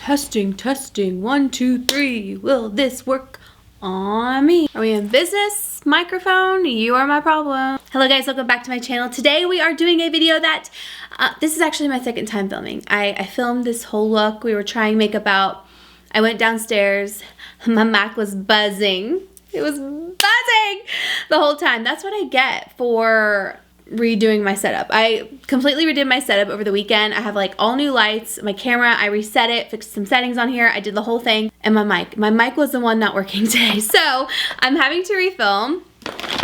Testing, testing, 1, 2, 3. Will this work on me? Are we in business? Microphone, you are my problem. Hello guys, welcome back to my channel. Today we are doing a video that, this is actually my second time filming. I filmed this whole look. We were trying makeup out. I went downstairs. My Mac was buzzing. It was buzzing the whole time. That's what I get for redoing my setup. I completely redid my setup over the weekend. I have like all new lights, my camera, I reset it, fixed some settings on here, I did the whole thing, and my mic was the one not working today. So I'm having to refilm,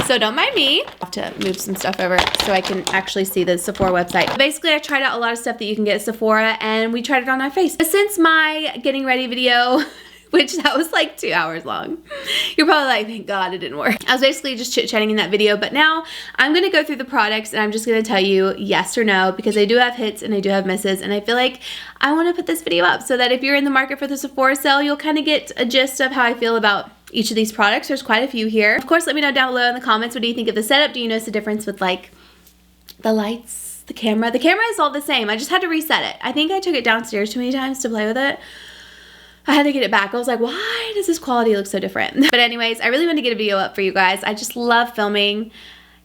so don't mind me. I have to move some stuff over so I can actually see the Sephora website. Basically, I tried out a lot of stuff that you can get at Sephora, and we tried it on my face. Since my getting ready video, which that was like 2 hours long. You're probably like, thank God it didn't work. I was basically just chit-chatting in that video, but now I'm gonna go through the products and I'm just gonna tell you yes or no, because I do have hits and I do have misses, and I feel like I wanna put this video up so that if you're in the market for the Sephora sale, you'll kind of get a gist of how I feel about each of these products. There's quite a few here. Of course, let me know down below in the comments, what do you think of the setup? Do you notice the difference with like the lights, the camera? The camera is all the same. I just had to reset it. I think I took it downstairs too many times to play with it. I had to get it back. I was like, why does this quality look so different? But anyways, I really want to get a video up for you guys. I just love filming.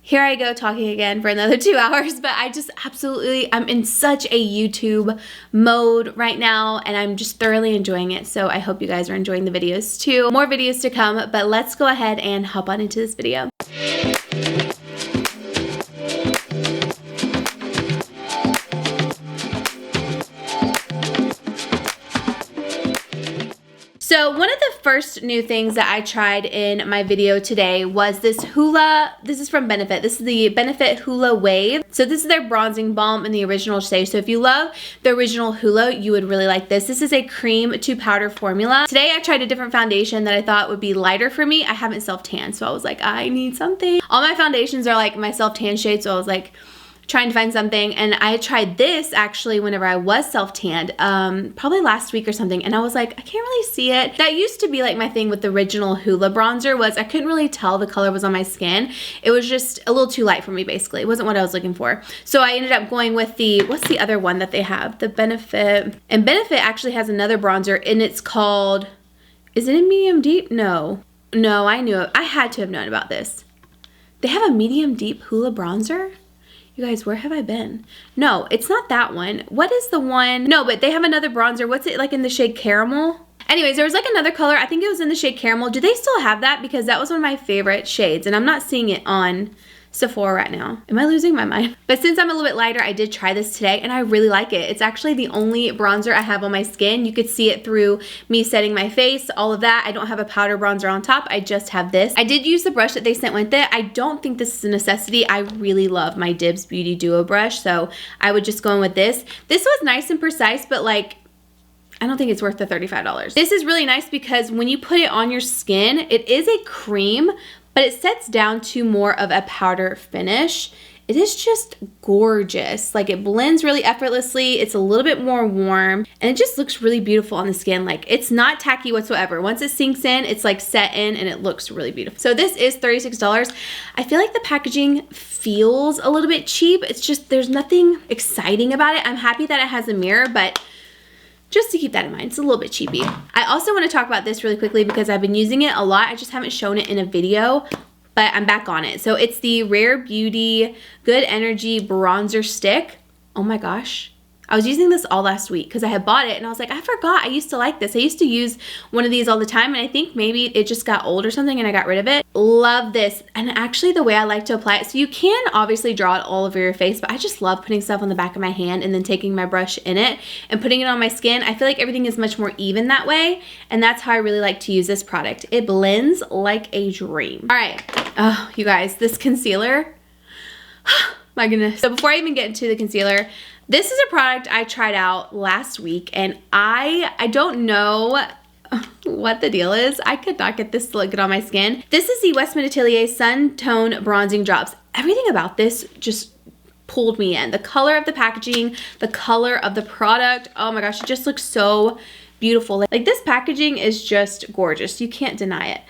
Here I go talking again for another 2 hours, but I just absolutely, I'm in such a YouTube mode right now, and I'm just thoroughly enjoying it. So I hope you guys are enjoying the videos too. More videos to come, but let's go ahead and hop on into this video. So one of the first new things that I tried in my video today was this Hoola. This is from Benefit. This is the Benefit Hoola Wave. So this is their bronzing balm in the original shade. So if you love the original Hoola, you would really like this. This is a cream to powder formula. Today I tried a different foundation that I thought would be lighter for me. I haven't self-tanned, so I was like, I need something. All my foundations are like my self-tan shade, so I was like, trying to find something, and I tried this actually whenever I was self-tanned, probably last week or something, and I was like, I can't really see it. That used to be like my thing with the original Hoola bronzer, was I couldn't really tell the color was on my skin. It was just a little too light for me, basically. It wasn't what I was looking for. So I ended up going with the, what's the other one that they have? The Benefit. And Benefit actually has another bronzer, and it's called, is it in medium deep? No. No, I knew it. I had to have known about this. They have a medium deep Hoola bronzer? You guys, where have I been? No, it's not that one. What is the one? No, but they have another bronzer. What's it like in the shade Caramel? Anyways, there was like another color. I think it was in the shade Caramel. Do they still have that? Because that was one of my favorite shades, and I'm not seeing it on Sephora right now. Am I losing my mind? But since I'm a little bit lighter, I did try this today, and I really like it. It's actually the only bronzer I have on my skin. You could see it through me setting my face, all of that. I don't have a powder bronzer on top. I just have this. I did use the brush that they sent with it. I don't think this is a necessity. I really love my Dibs Beauty Duo brush, so I would just go in with this. This was nice and precise, but like, I don't think it's worth the $35. This is really nice because when you put it on your skin, it is a cream, but it sets down to more of a powder finish. It is just gorgeous. Like, it blends really effortlessly. It's a little bit more warm, and it just looks really beautiful on the skin. Like, it's not tacky whatsoever. Once it sinks in, it's like set in, and it looks really beautiful. So this is $36. I feel like the packaging feels a little bit cheap. It's just, there's nothing exciting about it. I'm happy that it has a mirror, but just to keep that in mind, it's a little bit cheapy. I also want to talk about this really quickly because I've been using it a lot. I just haven't shown it in a video, but I'm back on it. So it's the Rare Beauty Good Energy Bronzer Stick. Oh my gosh. I was using this all last week because I had bought it, and I was like, I forgot I used to like this. I used to use one of these all the time, and I think maybe it just got old or something and I got rid of it. Love this. And actually the way I like to apply it, so you can obviously draw it all over your face, but I just love putting stuff on the back of my hand and then taking my brush in it and putting it on my skin. I feel like everything is much more even that way, and that's how I really like to use this product. It blends like a dream. All right. Oh, you guys, this concealer. My goodness. So before I even get into the concealer, this is a product I tried out last week, and I don't know what the deal is. I could not get this to look good on my skin. This is the Westman Atelier Sun Tone Bronzing Drops. Everything about this just pulled me in. The color of the packaging, the color of the product. Oh my gosh, it just looks so beautiful. Like, this packaging is just gorgeous. You can't deny it.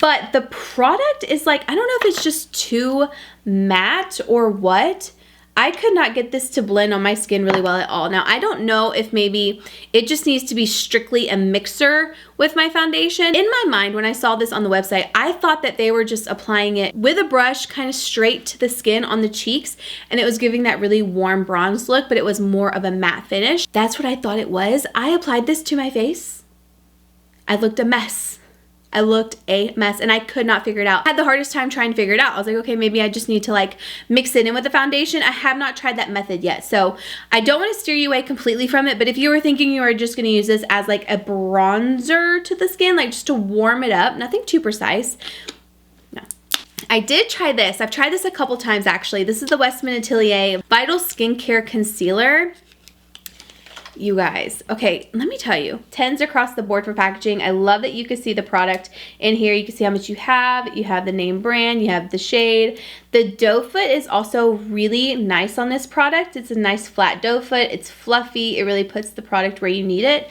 But the product is like, I don't know if it's just too matte or what. I could not get this to blend on my skin really well at all. Now, I don't know if maybe it just needs to be strictly a mixer with my foundation. In my mind, when I saw this on the website, I thought that they were just applying it with a brush kind of straight to the skin on the cheeks, and it was giving that really warm bronze look, but it was more of a matte finish. That's what I thought it was. I applied this to my face. I looked a mess. I looked a mess and I could not figure it out. I had the hardest time trying to figure it out. I was like, okay, maybe I just need to like mix it in with the foundation. I have not tried that method yet. So I don't want to steer you away completely from it, but if you were thinking you were just going to use this as like a bronzer to the skin, like just to warm it up, nothing too precise. No. I did try this. I've tried this a couple times actually. This is the Westman Atelier Vital Skincare Concealer. You guys, okay, let me tell you, 10s across the board for packaging. I love that you can see the product in here. You can see how much you have the name brand, you have the shade. The doe foot is also really nice on this product. It's a nice flat doe foot. It's fluffy. It really puts the product where you need it.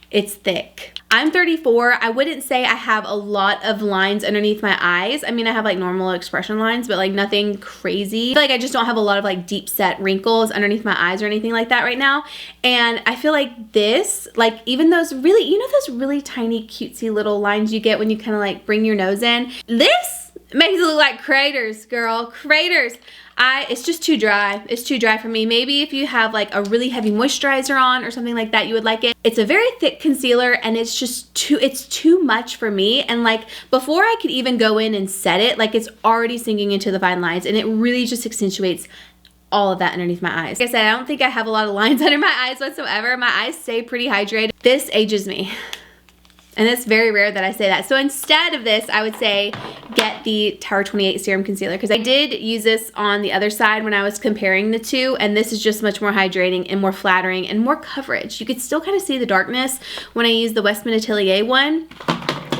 It's thick. I'm 34. I wouldn't say I have a lot of lines underneath my eyes. I mean, I have like normal expression lines, but like nothing crazy. I feel like I just don't have a lot of like deep set wrinkles underneath my eyes or anything like that right now. And I feel like this, like even those really, you know those really tiny cutesy little lines you get when you kind of like bring your nose in? This makes it look like craters, girl, craters. It's just too dry. It's too dry for me. Maybe if you have like a really heavy moisturizer on or something like that, you would like it. It's a very thick concealer and it's just too much for me. And like before I could even go in and set it, like it's already sinking into the fine lines and it really just accentuates all of that underneath my eyes. Like I said, I don't think I have a lot of lines under my eyes whatsoever. My eyes stay pretty hydrated. This ages me. And it's very rare that I say that. So instead of this, I would say get the Tower 28 Serum Concealer because I did use this on the other side when I was comparing the two, and this is just much more hydrating and more flattering and more coverage. You could still kind of see the darkness when I use the Westman Atelier one.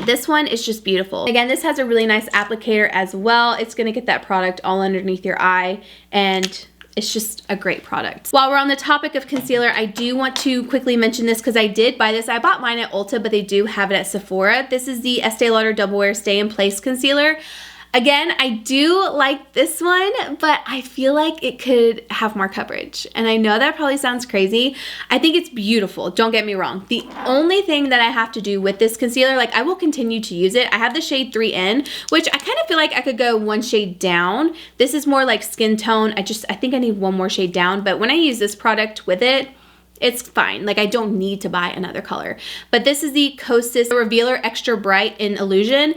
This one is just beautiful. Again, this has a really nice applicator as well. It's gonna get that product all underneath your eye, and it's just a great product. While we're on the topic of concealer, I do want to quickly mention this because I did buy this. I bought mine at Ulta, but they do have it at Sephora. This is the Estee Lauder Double Wear Stay in Place Concealer. Again, I do like this one, but I feel like it could have more coverage. And I know that probably sounds crazy. I think it's beautiful, don't get me wrong. The only thing that I have to do with this concealer, like I will continue to use it. I have the shade 3N, which I kind of feel like I could go one shade down. This is more like skin tone. I think I need one more shade down, but when I use this product with it, it's fine. Like I don't need to buy another color. But this is the Kosas Revealer Extra Bright in Illusion.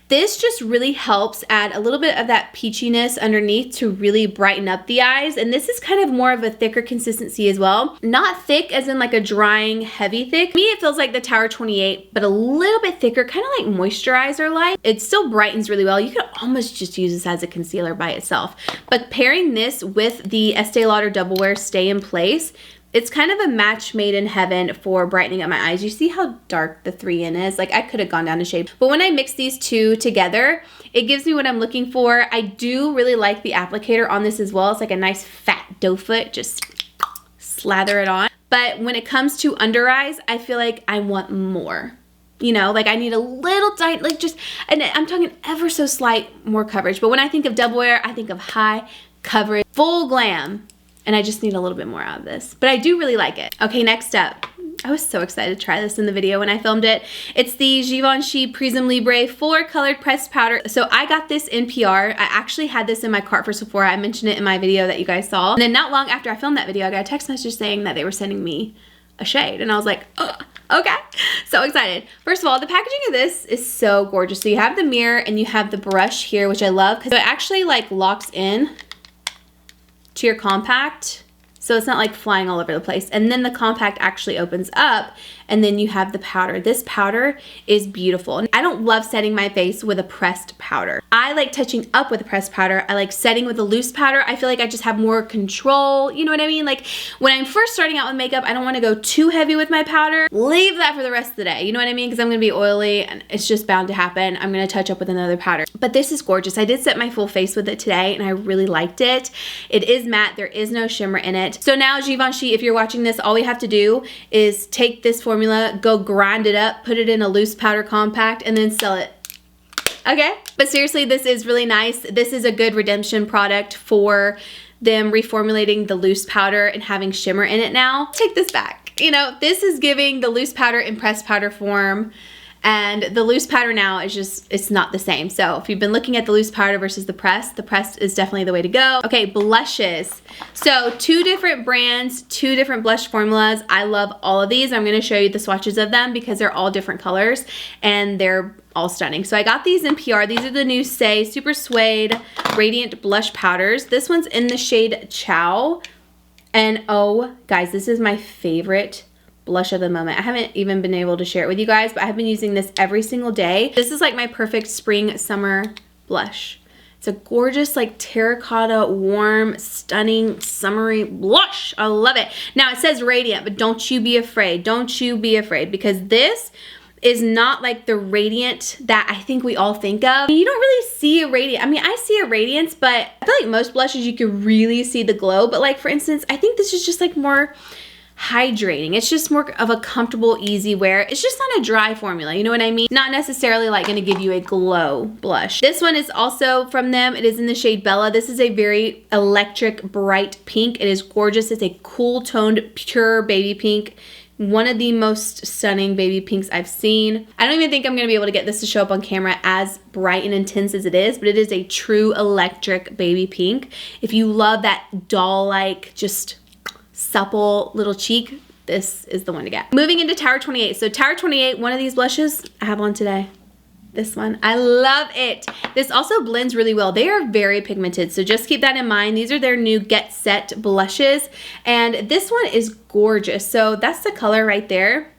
This just really helps add a little bit of that peachiness underneath to really brighten up the eyes. And this is kind of more of a thicker consistency as well. Not thick as in like a drying, heavy thick. To me, it feels like the Tower 28, but a little bit thicker, kind of like moisturizer like. It still brightens really well. You could almost just use this as a concealer by itself. But pairing this with the Estee Lauder Double Wear Stay in Place, it's kind of a match made in heaven for brightening up my eyes. You see how dark the 3N is? Like I could have gone down a shade. But when I mix these two together, it gives me what I'm looking for. I do really like the applicator on this as well. It's like a nice fat doe foot. Just slather it on. But when it comes to under eyes, I feel like I want more. You know, like I need a little tiny, like just, and I'm talking ever so slight more coverage. But when I think of Double Wear, I think of high coverage, full glam. And I just need a little bit more out of this. But I do really like it. Okay, next up. I was so excited to try this in the video when I filmed it. It's the Givenchy Prisme Libre 4 Colored Pressed Powder. So I got this in PR. I actually had this in my cart for Sephora. I mentioned it in my video that you guys saw. And then not long after I filmed that video, I got a text message saying that they were sending me a shade. And I was like, ugh. Okay, so excited. First of all, the packaging of this is so gorgeous. So you have the mirror and you have the brush here, which I love because it actually like locks in to your compact, so it's not like flying all over the place. And then the compact actually opens up and then you have the powder. This powder is beautiful. I don't love setting my face with a pressed powder. I like touching up with a pressed powder. I like setting with a loose powder. I feel like I just have more control. You know what I mean? Like when I'm first starting out with makeup, I don't want to go too heavy with my powder. Leave that for the rest of the day. You know what I mean? Because I'm going to be oily and it's just bound to happen. I'm going to touch up with another powder. But this is gorgeous. I did set my full face with it today and I really liked it. It is matte. There is no shimmer in it. So now Givenchy, if you're watching this, all we have to do is take this formula, go grind it up, put it in a loose powder compact, and then sell it. Okay? But seriously, this is really nice. This is a good redemption product for them reformulating the loose powder and having shimmer in it now. Take this back. You know, this is giving the loose powder in pressed powder form. And the loose powder now is just, it's not the same. So if you've been looking at the loose powder versus the pressed is definitely the way to go. Okay, blushes. So 2 different brands, 2 different blush formulas. I love all of these. I'm gonna show you the swatches of them because they're all different colors and they're all stunning. So I got these in PR. These are the new Say Super Suede Radiant Blush Powders. This one's in the shade Chow. And oh, guys, this is my favorite blush of the moment. I haven't even been able to share it with you guys, but I've been using this every single day. This is like my perfect spring summer blush. It's a gorgeous like terracotta, warm, stunning, summery blush. I love it. Now it says radiant, but don't you be afraid. Don't you be afraid, because this is not like the radiant that I think we all think of. You don't really see a radiant. I mean, I see a radiance, but I feel like most blushes you can really see the glow. But like for instance, I think this is just like more hydrating. It's just more of a comfortable, easy wear. It's just not a dry formula, you know what I mean? Not necessarily like gonna give you a glow blush. This one is also from them. It is in the shade Bella. This is a very electric, bright pink. It is gorgeous. It's a cool toned, pure baby pink. One of the most stunning baby pinks I've seen. I don't even think I'm gonna be able to get this to show up on camera as bright and intense as it is, but it is a true electric baby pink. If you love that doll-like, just supple little cheek, this is the one to get. Moving into Tower 28. So Tower 28, one of these blushes I have on today. This one, I love it. This also blends really well. They are very pigmented, so just keep that in mind. These are their new Get Set blushes, and this one is gorgeous. So that's the color right there.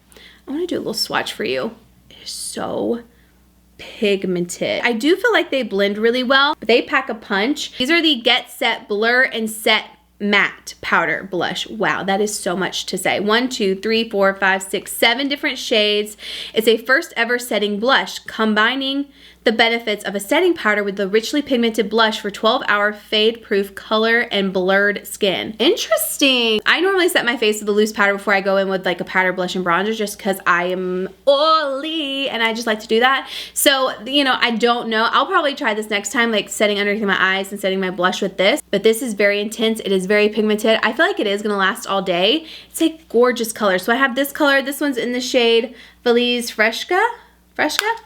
I want to do a little swatch for you. It is so pigmented. I do feel like they blend really well, but they pack a punch. These are the Get Set Blur and Set Matte Powder Blush. Wow, that is so much to say. 1, 2, 3, 4, 5, 6, 7 different shades. It's a first ever setting blush, combining the benefits of a setting powder with the richly pigmented blush for 12-hour fade-proof color and blurred skin. Interesting. I normally set my face with a loose powder before I go in with like a powder, blush, and bronzer just because I am oily and I just like to do that. So, you know, I don't know. I'll probably try this next time, like setting underneath my eyes and setting my blush with this. But this is very intense. It is very pigmented. I feel like it is going to last all day. It's a gorgeous color. So I have this color. This one's in the shade Feliz Fresca. I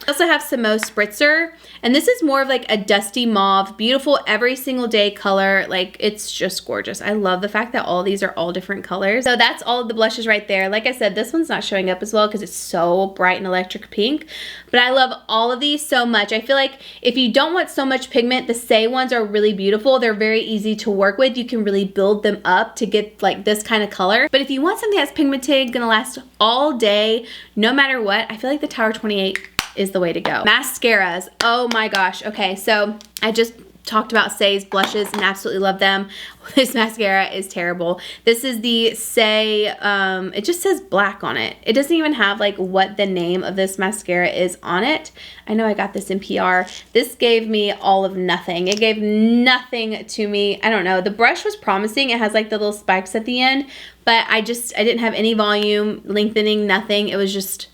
also have Samo Spritzer, and this is more of like a dusty mauve, beautiful every single day color. Like, it's just gorgeous. I love the fact that all these are all different colors. So that's all of the blushes right there. Like I said, this one's not showing up as well because it's so bright and electric pink, but I love all of these so much. I feel like if you don't want so much pigment, the Say ones are really beautiful. They're very easy to work with. You can really build them up to get like this kind of color. But if you want something that's pigmented, gonna last all day, no matter what, I feel like the Tower 28 is the way to go. Mascaras, oh my gosh. Okay, so I just talked about Say's blushes and absolutely love them. This mascara is terrible. This is the Say, it just says black on it. It doesn't even have like what the name of this mascara is on it. I know I got this in PR. This gave me all of nothing. It gave nothing to me. I don't know. The brush was promising. It has like the little spikes at the end, but I didn't have any volume, lengthening, nothing. It was just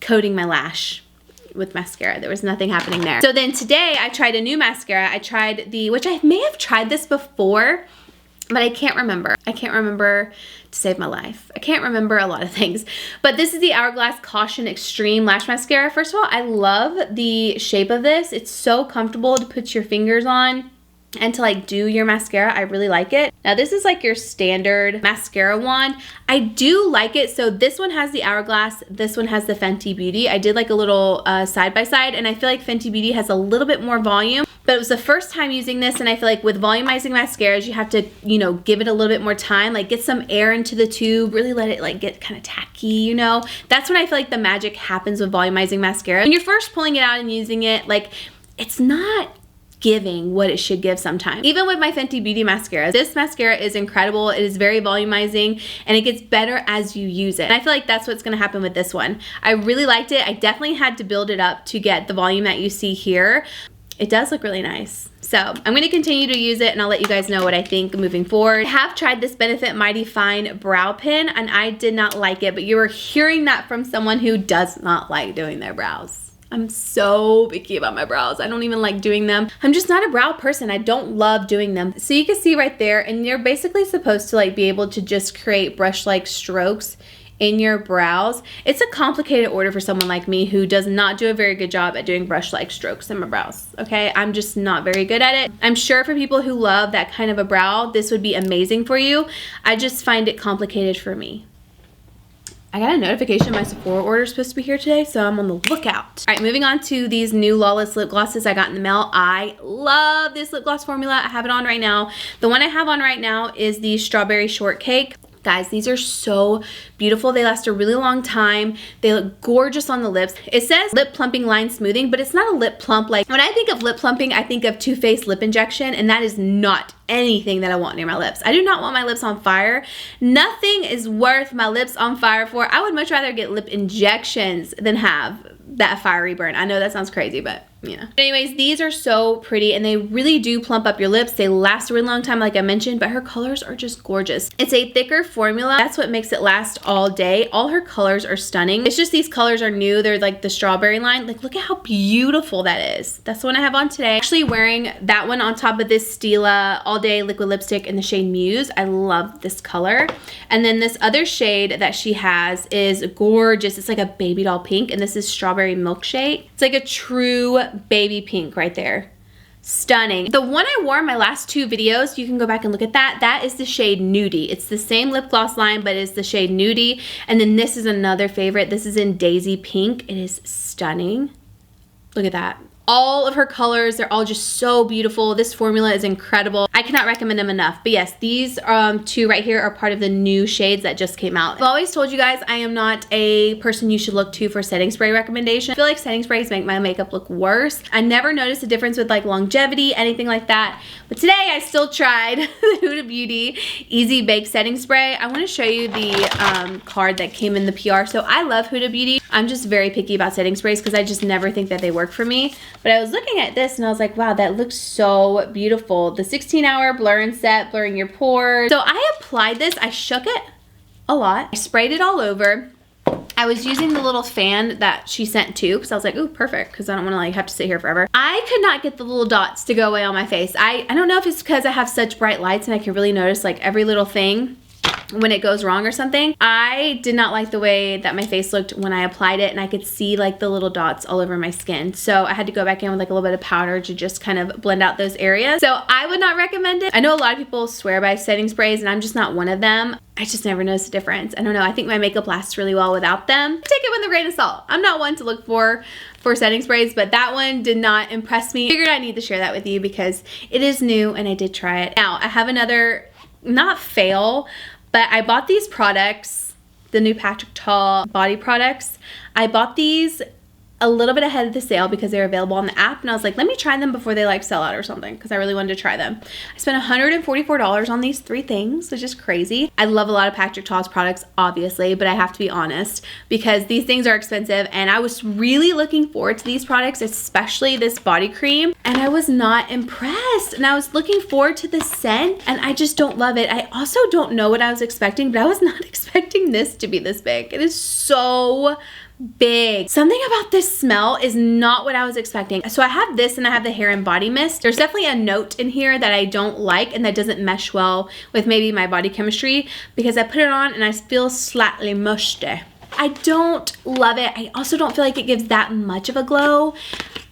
coating my lash with mascara. There was nothing happening there. So then today I tried a new mascara. I tried which I may have tried this before, but I can't remember. I can't remember to save my life. I can't remember a lot of things. But this is the Hourglass Caution Extreme Lash Mascara. First of all, I love the shape of this. It's so comfortable to put your fingers on and to like do your mascara. I really like it. Now this is like your standard mascara wand. I do like it. So this one has the Hourglass, this one has the Fenty Beauty. I did like a little side by side, and I feel like Fenty Beauty has a little bit more volume, but it was the first time using this, and I feel like with volumizing mascaras, you have to, you know, give it a little bit more time, like get some air into the tube, really let it like get kind of tacky, you know? That's when I feel like the magic happens with volumizing mascara. When you're first pulling it out and using it, like it's not giving what it should give sometimes. Even with my Fenty Beauty mascara, this mascara is incredible. It is very volumizing and it gets better as you use it. And I feel like that's what's gonna happen with this one. I really liked it. I definitely had to build it up to get the volume that you see here. It does look really nice. So I'm gonna continue to use it and I'll let you guys know what I think moving forward. I have tried this Benefit Mighty Fine brow pen and I did not like it, but you were hearing that from someone who does not like doing their brows. I'm so picky about my brows. I don't even like doing them. I'm just not a brow person. I don't love doing them. So you can see right there, and you're basically supposed to like be able to just create brush-like strokes in your brows. It's a complicated order for someone like me who does not do a very good job at doing brush-like strokes in my brows, okay? I'm just not very good at it. I'm sure for people who love that kind of a brow, this would be amazing for you. I just find it complicated for me. I got a notification my Sephora order is supposed to be here today, so I'm on the lookout. All right, moving on to these new Lawless lip glosses I got in the mail. I love this lip gloss formula. I have it on right now. The one I have on right now is the Strawberry Shortcake. Guys, these are so beautiful. They last a really long time. They look gorgeous on the lips. It says lip plumping line smoothing, but it's not a lip plump. Like when I think of lip plumping, I think of Too Faced lip injection, and that is not anything that I want near my lips. I do not want my lips on fire. Nothing is worth my lips on fire for. I would much rather get lip injections than have that fiery burn. I know that sounds crazy, but you know. But anyways, these are so pretty and they really do plump up your lips. They last a really long time like I mentioned, but her colors are just gorgeous. It's a thicker formula. That's what makes it last all day. All her colors are stunning. It's just these colors are new. They're like the strawberry line. Like look at how beautiful that is. That's the one I have on today. I'm actually wearing that one on top of this Stila All Day Liquid Lipstick in the shade Muse. I love this color. And then this other shade that she has is gorgeous. It's like a baby doll pink, and this is Strawberry Milkshake. It's like a true baby pink right there. Stunning. The one I wore in my last two videos, you can go back and look at that. That is the shade Nudie. It's the same lip gloss line, but it's the shade Nudie. And then this is another favorite. This is in Daisy Pink. It is stunning. Look at that. All of her colors, they're all just so beautiful. This formula is incredible. I cannot recommend them enough. But yes, these two right here are part of the new shades that just came out. I've always told you guys I am not a person you should look to for setting spray recommendation. I feel like setting sprays make my makeup look worse. I never noticed a difference with like longevity, anything like that. But today I still tried the Huda Beauty Easy Bake Setting Spray. I want to show you the card that came in the PR. So I love Huda Beauty. I'm just very picky about setting sprays because I just never think that they work for me. But I was looking at this and I was like, wow, that looks so beautiful. The 16-hour blur and set, blurring your pores. So I applied this. I shook it a lot. I sprayed it all over. I was using the little fan that she sent too because I was like, ooh, perfect, because I don't want to like have to sit here forever. I could not get the little dots to go away on my face. I don't know if it's because I have such bright lights and I can really notice like every little thing when it goes wrong or something. I did not like the way that my face looked when I applied it, and I could see like the little dots all over my skin. So I had to go back in with like a little bit of powder to just kind of blend out those areas. So I would not recommend it. I know a lot of people swear by setting sprays and I'm just not one of them. I just never noticed a difference. I don't know. I think my makeup lasts really well without them. Take it with a grain of salt. I'm not one to look for setting sprays, but that one did not impress me. I figured I need to share that with you because it is new and I did try it. Now I have another, not fail, but I bought these products, the new Patrick Ta body products. I bought these a little bit ahead of the sale because they were available on the app, and I was like, let me try them before they like sell out or something, because I really wanted to try them. I spent $144 on these three things, which is crazy. I love a lot of Patrick Ta's products, obviously, but I have to be honest because these things are expensive, and I was really looking forward to these products, especially this body cream, and I was not impressed. And I was looking forward to the scent, and I just don't love it. I also don't know what I was expecting, but I was not expecting this to be this big. It is so big. Something about this smell is not what I was expecting. So I have this and I have the hair and body mist. There's definitely a note in here that I don't like and that doesn't mesh well with maybe my body chemistry because I put it on and I feel slightly musty. I don't love it. I also don't feel like it gives that much of a glow.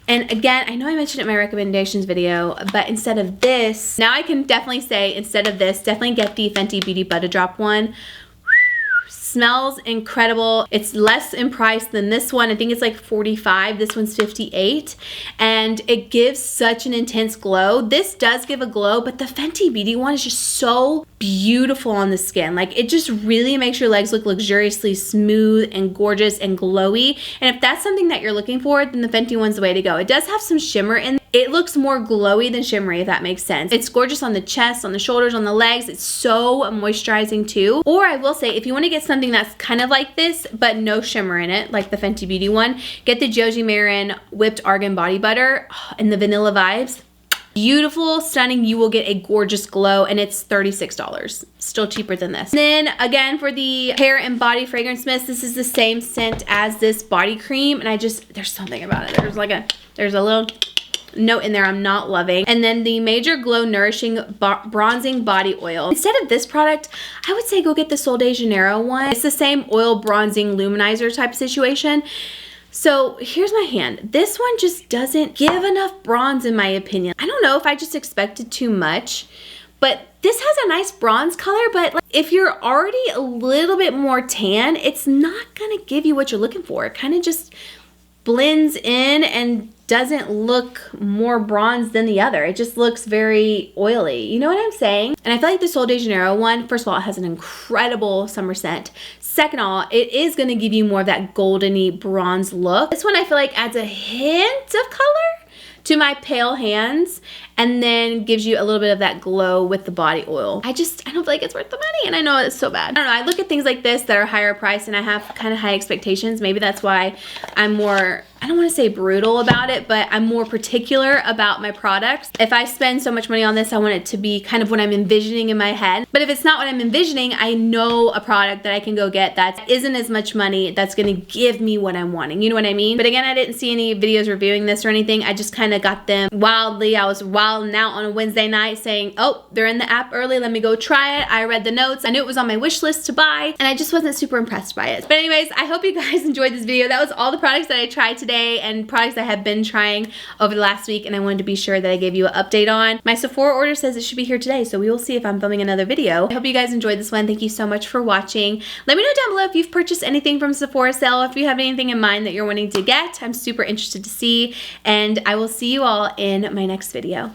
And again, I know I mentioned it in my recommendations video, but instead of this, now I can definitely say instead of this, definitely get the Fenty Beauty Butter Drop one. Smells incredible. It's less in price than this one. I think it's like $45. This one's $58. And it gives such an intense glow. This does give a glow, but the Fenty Beauty one is just so beautiful on the skin. Like it just really makes your legs look luxuriously smooth and gorgeous and glowy. And if that's something that you're looking for, then the Fenty one's the way to go. It does have some shimmer in it. It looks more glowy than shimmery, if that makes sense. It's gorgeous on the chest, on the shoulders, on the legs. It's so moisturizing too. Or I will say, if you want to get something that's kind of like this, but no shimmer in it, like the Fenty Beauty one, get the Josie Maran Whipped Argan Body Butter and the Vanilla Vibes. Beautiful, stunning. You will get a gorgeous glow, and it's $36. Still cheaper than this. And then again, for the hair and body fragrance mist, this is the same scent as this body cream, and there's something about it. There's a little note in there I'm not loving. And then the Major Glow Nourishing Bronzing Body Oil. Instead of this product, I would say go get the Sol de Janeiro one. It's the same oil bronzing luminizer type situation. So here's my hand. This one just doesn't give enough bronze in my opinion. I don't know if I just expected too much, but this has a nice bronze color, but like, if you're already a little bit more tan, it's not gonna give you what you're looking for. It kind of just blends in and doesn't look more bronze than the other. It just looks very oily. You know what I'm saying? And I feel like the Sol de Janeiro one, first of all, it has an incredible summer scent. Second of all, it is gonna give you more of that goldeny bronze look. This one I feel like adds a hint of color to my pale hands and then gives you a little bit of that glow with the body oil. I don't feel like it's worth the money, and I know it's so bad. I don't know, I look at things like this that are higher priced and I have kind of high expectations. Maybe that's why I'm more, I don't want to say brutal about it, but I'm more particular about my products. If I spend so much money on this, I want it to be kind of what I'm envisioning in my head. But if it's not what I'm envisioning, I know a product that I can go get that isn't as much money that's gonna give me what I'm wanting. You know what I mean? But again, I didn't see any videos reviewing this or anything. I just kind of got them wildly. I was wilding out on a Wednesday night saying, oh, they're in the app early, let me go try it. I read the notes. I knew it was on my wish list to buy, and I just wasn't super impressed by it. But anyways, I hope you guys enjoyed this video. That was all the products that I tried today and products I have been trying over the last week, and I wanted to be sure that I gave you an update on. My Sephora order says it should be here today, so we will see if I'm filming another video. I hope you guys enjoyed this one. Thank you so much for watching. Let me know down below if you've purchased anything from Sephora sale, if you have anything in mind that you're wanting to get. I'm super interested to see, and I will see you all in my next video.